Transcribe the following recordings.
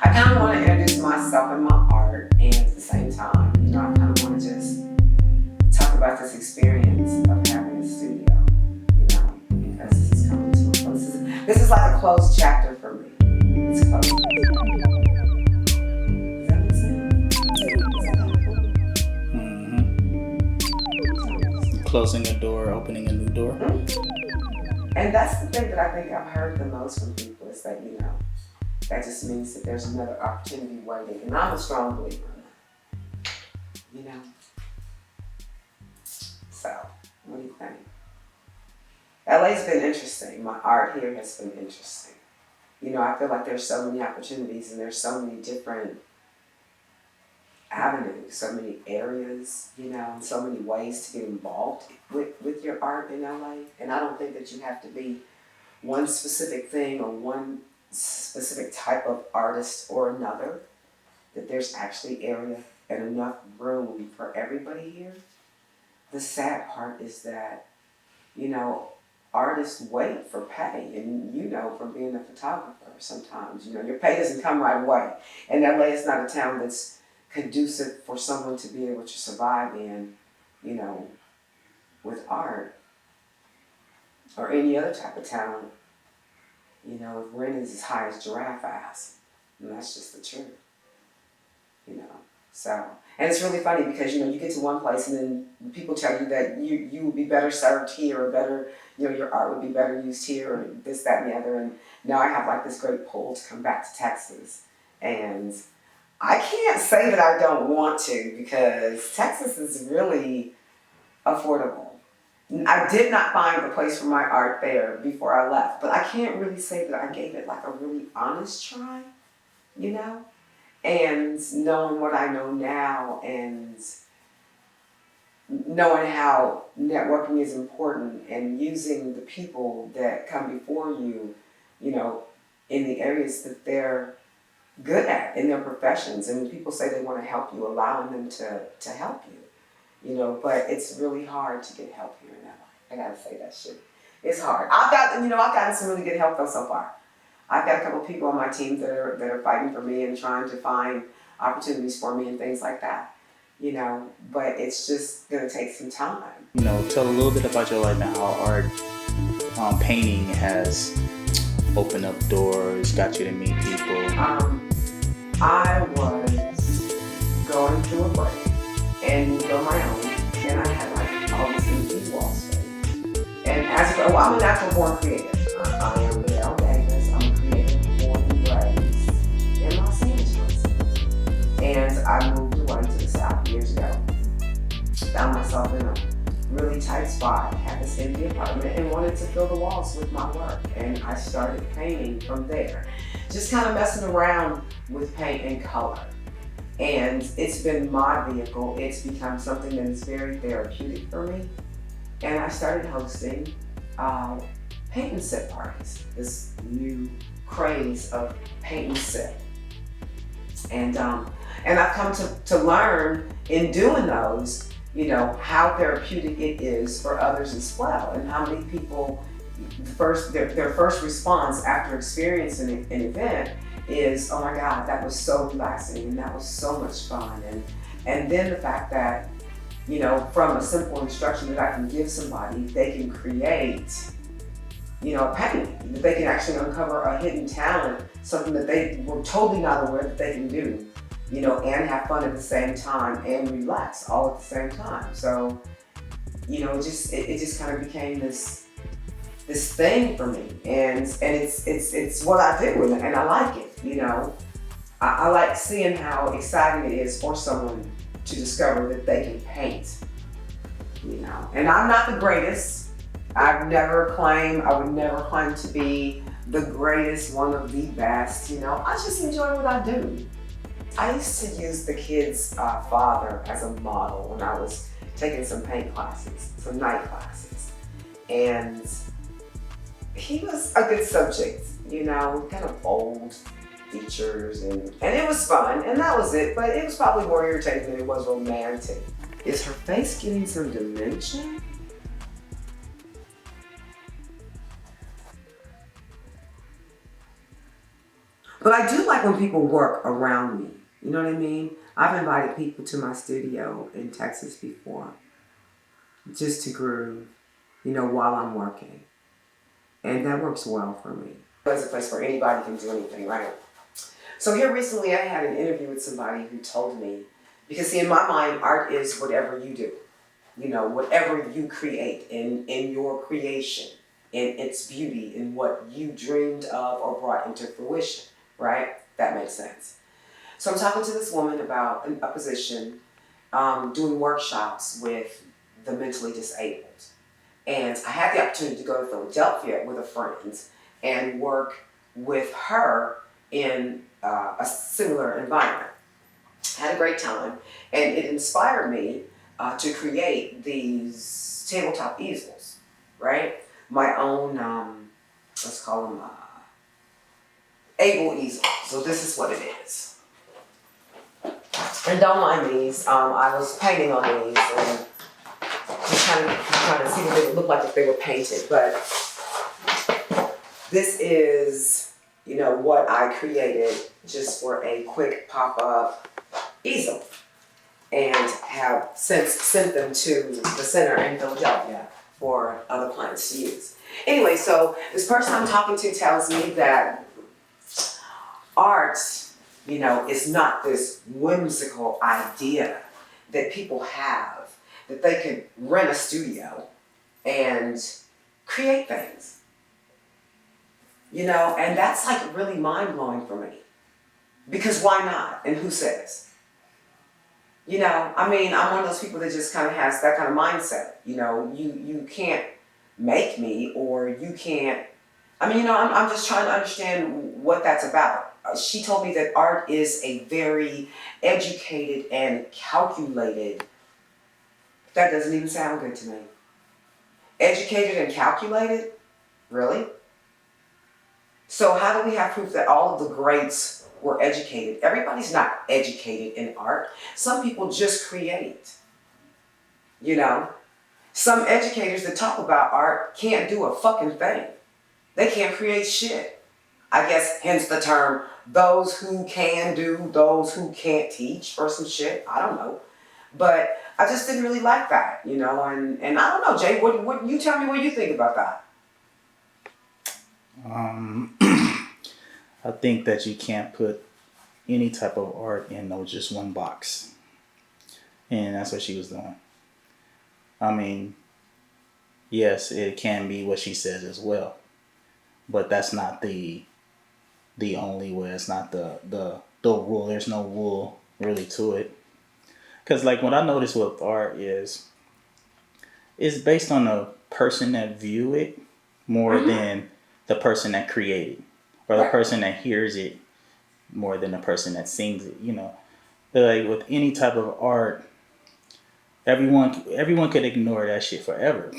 I kind of want to introduce myself and my art, and at the same time, I kind of want to just talk about this experience of having a studio, because this is coming to a close. This is like a closed chapter for me. It's closed. Does that make sense? Mm-hmm. Closing a door, opening a new door. Mm-hmm. And that's the thing that I think I've heard the most from people is that, that just means that there's another opportunity waiting. And I'm a strong believer in that. So, what do you think? LA's been interesting. My art here has been interesting. I feel like there's so many opportunities and there's so many different avenues, so many areas, and so many ways to get involved with your art in LA. And I don't think that you have to be one specific thing or one specific type of artist or another, that there's actually area and enough room for everybody here. The sad part is that, artists wait for pay, and from being a photographer sometimes, your pay doesn't come right away. And LA is not a town that's conducive for someone to be able to survive in, with art or any other type of talent. If rent is as high as giraffe ass, and that's just the truth, So, and it's really funny because, you get to one place and then people tell you that you would be better served here or better, your art would be better used here or this, that, and the other. And now I have like this great pull to come back to Texas. And I can't say that I don't want to because Texas is really affordable. I did not find a place for my art there before I left, but I can't really say that I gave it like a really honest try, And knowing what I know now and knowing how networking is important and using the people that come before you, in the areas that they're good at in their professions. And when people say they want to help you, allowing them to help you. But it's really hard to get help here in LA. I gotta say that shit. It's hard. I've gotten some really good help though so far. I've got a couple of people on my team that are fighting for me and trying to find opportunities for me and things like that. But it's just gonna take some time. Tell a little bit about your life and how art, painting has opened up doors, got you to meet people. I was going through a break and on my own, and I had like all this empty wall space. And I'm a natural born creative. I am Melodee Davis. I'm a creative born and raised in Los Angeles. And I moved away to the South years ago. Found myself in a really tight spot, had this empty apartment, and wanted to fill the walls with my work. And I started painting from there. Just kind of messing around with paint and color. And it's been my vehicle. It's become something that is very therapeutic for me. And I started hosting paint and sip parties, this new craze of paint and sip. And I've come to learn in doing those, how therapeutic it is for others as well, and how many people, their first response after experiencing an event is, oh my God, that was so relaxing and that was so much fun. And then the fact that, from a simple instruction that I can give somebody, they can create, a painting, that they can actually uncover a hidden talent, something that they were totally not aware that they can do, and have fun at the same time and relax all at the same time. So, it just kind of became this thing for me, and it's what I do, and I like it. I like seeing how exciting it is for someone to discover that they can paint. And I'm not the greatest. I would never claim to be the greatest, one of the best. I just enjoy what I do. I used to use the kid's father as a model when I was taking some paint classes, some night classes, and he was a good subject, kind of old features, and it was fun, and that was it, but it was probably more irritating than it was romantic. Is her face getting some dimension? But I do like when people work around me. You know what I mean? I've invited people to my studio in Texas before, just to groove, while I'm working. And that works well for me. It's a place where anybody can do anything, right? So here recently I had an interview with somebody who told me, because see, in my mind, art is whatever you do. Whatever you create in your creation, in its beauty, in what you dreamed of or brought into fruition, right? That makes sense. So I'm talking to this woman about a position, doing workshops with the mentally disabled. And I had the opportunity to go to Philadelphia with a friend and work with her in a similar environment. Had a great time, and it inspired me to create these tabletop easels, right? My own, let's call them able easel. So this is what it is. And don't mind these. I was painting on these and just trying to see what they would look like if they were painted. But this is, what I created just for a quick pop-up easel, and have since sent them to the center in Philadelphia for other clients to use. Anyway, so this person I'm talking to tells me that art, is not this whimsical idea that people have, that they can rent a studio and create things. And that's like really mind-blowing for me. Because why not? And who says? I'm one of those people that just kind of has that kind of mindset. You can't make me, or you can't, I'm just trying to understand what that's about. She told me that art is a very educated and calculated, that doesn't even sound good to me. Educated and calculated? Really? So how do we have proof that all of the greats were educated? Everybody's not educated in art. Some people just create. Some educators that talk about art can't do a fucking thing. They can't create shit. I guess hence the term, those who can do, those who can't teach, or some shit. I don't know. But I just didn't really like that, and I don't know, Jay, what you tell me what you think about that? I think that you can't put any type of art in just one box. And that's what she was doing. Yes, it can be what she says as well. But that's not the only way. It's not the rule. There's no rule really to it. Because like what I noticed with art is it's based on the person that view it more than the person that created, or the person that hears it more than the person that sings it. Like with any type of art, everyone could ignore that shit forever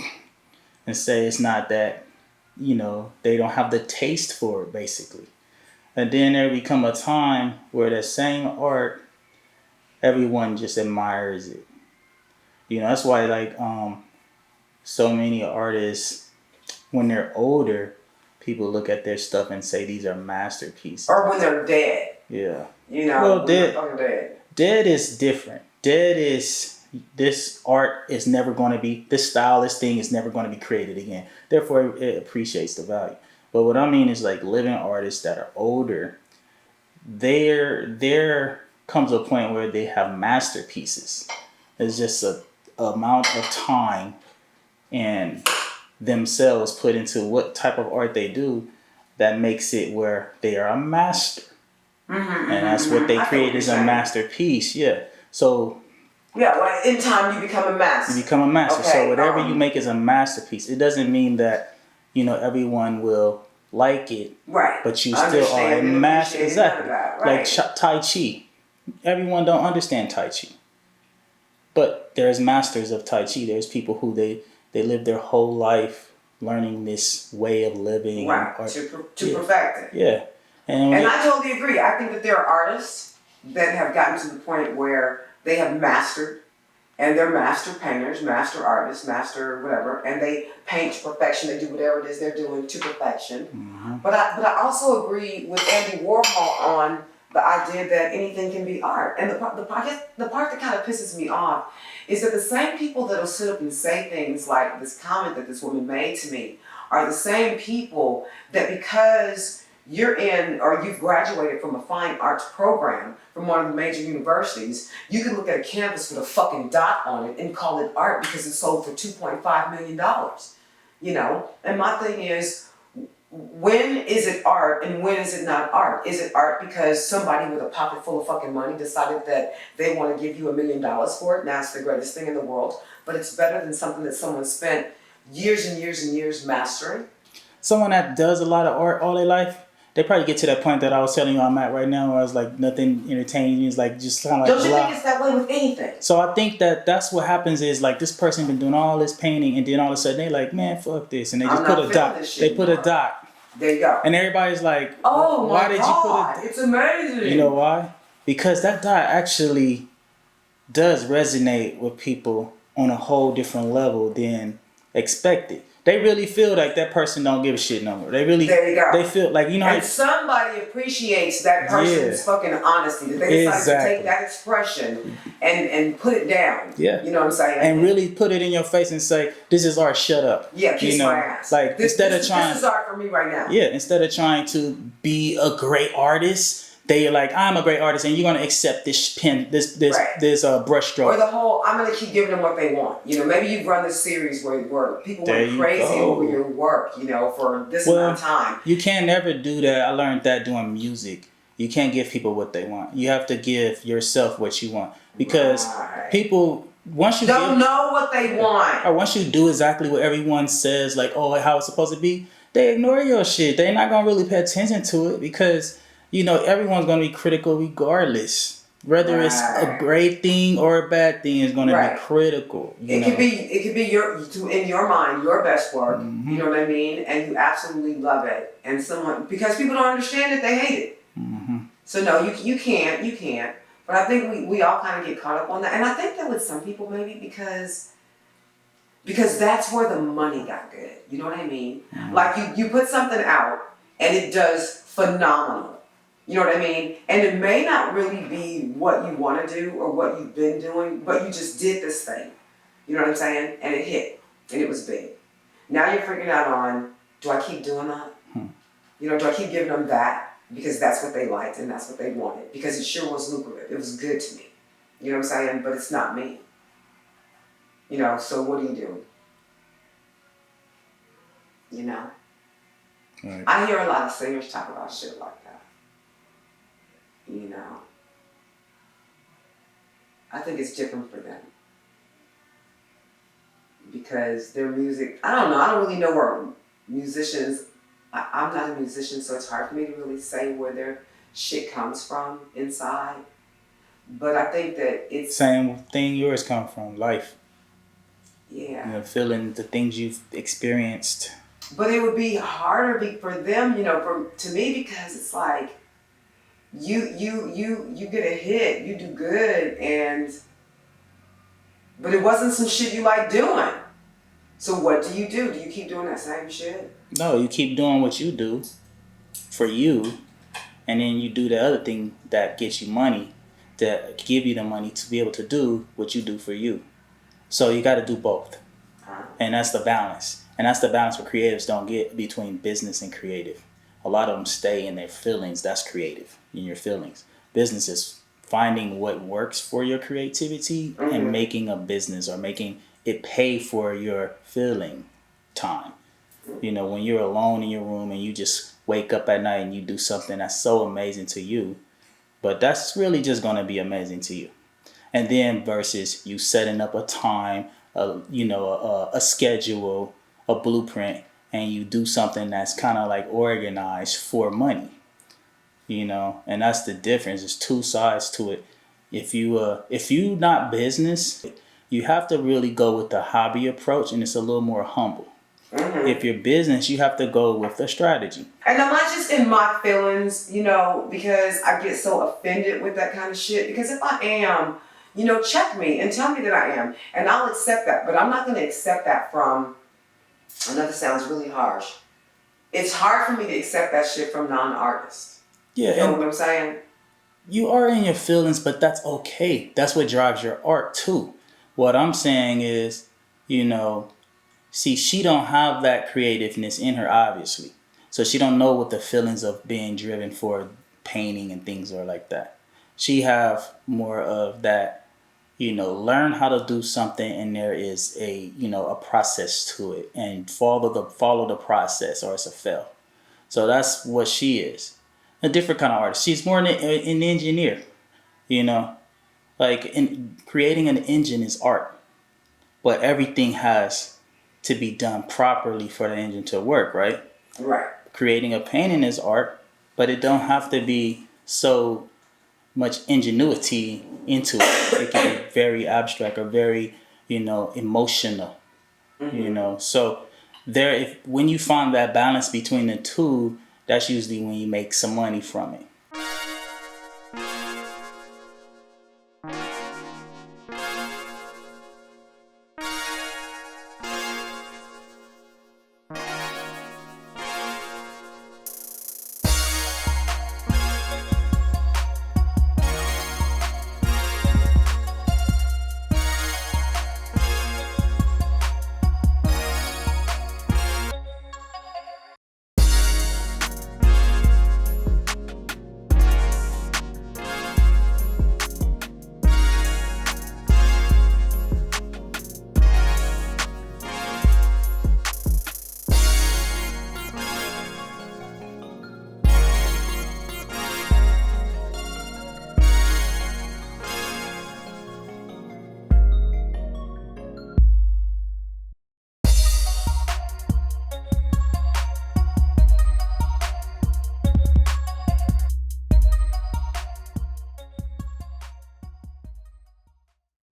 and say it's not that, they don't have the taste for it, basically. And then there become a time where that same art, everyone just admires it. That's why like so many artists, when they're older, people look at their stuff and say these are masterpieces. Or when they're dead. Yeah. Well, dead is different. Dead is, this art is never going to be, this style, this thing is never going to be created again. Therefore, it appreciates the value. But what I mean is like living artists that are older, there comes a point where they have masterpieces. It's just a amount of time and themselves put into what type of art they do that makes it where they are a master. And that's what they create is a masterpiece. Yeah. So well, in time you become a master. You become a master. Okay, so whatever you make is a masterpiece. It doesn't mean that everyone will like it. Right. But you still are a master. Exactly. Right. Like Tai Chi. Everyone don't understand Tai Chi. But there's masters of Tai Chi. There's people who they live their whole life learning this way of living. Right. To perfect it. Yeah. And I totally agree. I think that there are artists that have gotten to the point where they have mastered and they're master painters, master artists, master whatever, and they paint to perfection. They do whatever it is they're doing to perfection. Mm-hmm. But I also agree with Andy Warhol on the idea that anything can be art. And the part that kind of pisses me off is that the same people that'll sit up and say things like this comment that this woman made to me are the same people that, because you're in or you've graduated from a fine arts program from one of the major universities, you can look at a canvas with a fucking dot on it and call it art because it sold for $2.5 million. You know? And my thing is, when is it art and when is it not art? Is it art because somebody with a pocket full of fucking money decided that they want to give you $1 million for it? Now it's the greatest thing in the world, but it's better than something that someone spent years and years and years mastering. Someone that does a lot of art all their life, they probably get to that point that I was telling you I'm at right now, where I was like, nothing entertaining is like just kind of like. Don't you think it's that way with anything? So I think that's what happens is like this person been doing all this painting, and then all of a sudden they like, man, fuck this, and they just put a dot. They put a dot. There you go. And everybody's like, oh why my did God, you put a? It's amazing. You know why? Because that dot actually does resonate with people on a whole different level than expected. They really feel like that person don't give a shit no more. They really, there you go. They feel like, you know, and somebody appreciates that person's fucking honesty. That they decided to take that expression and put it down. Yeah, you know what I'm saying? And really put it in your face and say, "This is art. Shut up." Yeah, kiss my ass. Like this is art for me right now. Yeah, instead of trying to be a great artist. They're like, I'm a great artist, and you're gonna accept this pen, this brush stroke. Or the whole, I'm gonna keep giving them what they want. You know, maybe you've run this series where people went crazy over your work. You know, for this amount of time. You can't never do that. I learned that doing music. You can't give people what they want. You have to give yourself what you want, because people once you don't know what they want, or once you do exactly what everyone says, like how it's supposed to be, they ignore your shit. They're not gonna really pay attention to it because. You know, everyone's going to be critical regardless. Whether it's a great thing or a bad thing is going to be critical. It could be in your mind, your best work. Mm-hmm. You know what I mean? And you absolutely love it. And because people don't understand it, they hate it. Mm-hmm. So no, you can't. But I think we all kind of get caught up on that. And I think that with some people maybe because that's where the money got good. You know what I mean? Mm-hmm. Like you put something out and it does phenomenal. You know what I mean? And it may not really be what you want to do or what you've been doing, but you just did this thing. You know what I'm saying? And it hit. And it was big. Now you're freaking out on, do I keep doing that? You know, do I keep giving them that? Because that's what they liked and that's what they wanted. Because it sure was lucrative. It was good to me. You know what I'm saying? But it's not me. You know, so what are you doing? You know? Right. I hear a lot of singers talk about shit like that. You know, I think it's different for them because their music, I don't really know where musicians, I'm not a musician, so it's hard for me to really say where their shit comes from inside, but I think that it's... Same thing yours come from, life. Yeah. You know, feeling the things you've experienced. But it would be harder for them, you know, to me, because it's like, you get a hit, you do good, but it wasn't some shit you like doing. So what do? Do you keep doing that same shit? No, you keep doing what you do for you, and then you do the other thing that gets you money, that give you the money to be able to do what you do for you. So you got to do both, and that's the balance. And that's the balance where creatives don't get between business and creative. A lot of them stay in their feelings. That's creative, in your feelings. Business is finding what works for your creativity and making a business or making it pay for your feeling time. You know, when you're alone in your room and you just wake up at night and you do something that's so amazing to you, but that's really just going to be amazing to you. And then versus you setting up a time, a schedule, a blueprint, and you do something that's kind of like organized for money, you know, and that's the difference. There's two sides to it. If you not business, you have to really go with the hobby approach, and it's a little more humble. Mm-hmm. If you're business, you have to go with the strategy. And I'm not just in my feelings, you know, because I get so offended with that kind of shit. Because if I am, check me and tell me that I am. And I'll accept that. But I'm not going to accept that from, I know this sounds really harsh. It's hard for me to accept that shit from non-artists. Yeah, You know what I'm saying? You are in your feelings, but that's okay. That's what drives your art too. What I'm saying is, see, she don't have that creativeness in her, obviously. So she don't know what the feelings of being driven for painting and things are like that. She have more of that, learn how to do something, and there is a process to it, and follow the process, or it's a fail. So that's what she is. A different kind of artist. She's more an engineer, you know. Creating an engine is art, but everything has to be done properly for the engine to work, right? Right. Creating a painting is art, but it don't have to be so much ingenuity into it. It can be very abstract or very, emotional. So when you find that balance between the two, that's usually when you make some money from it.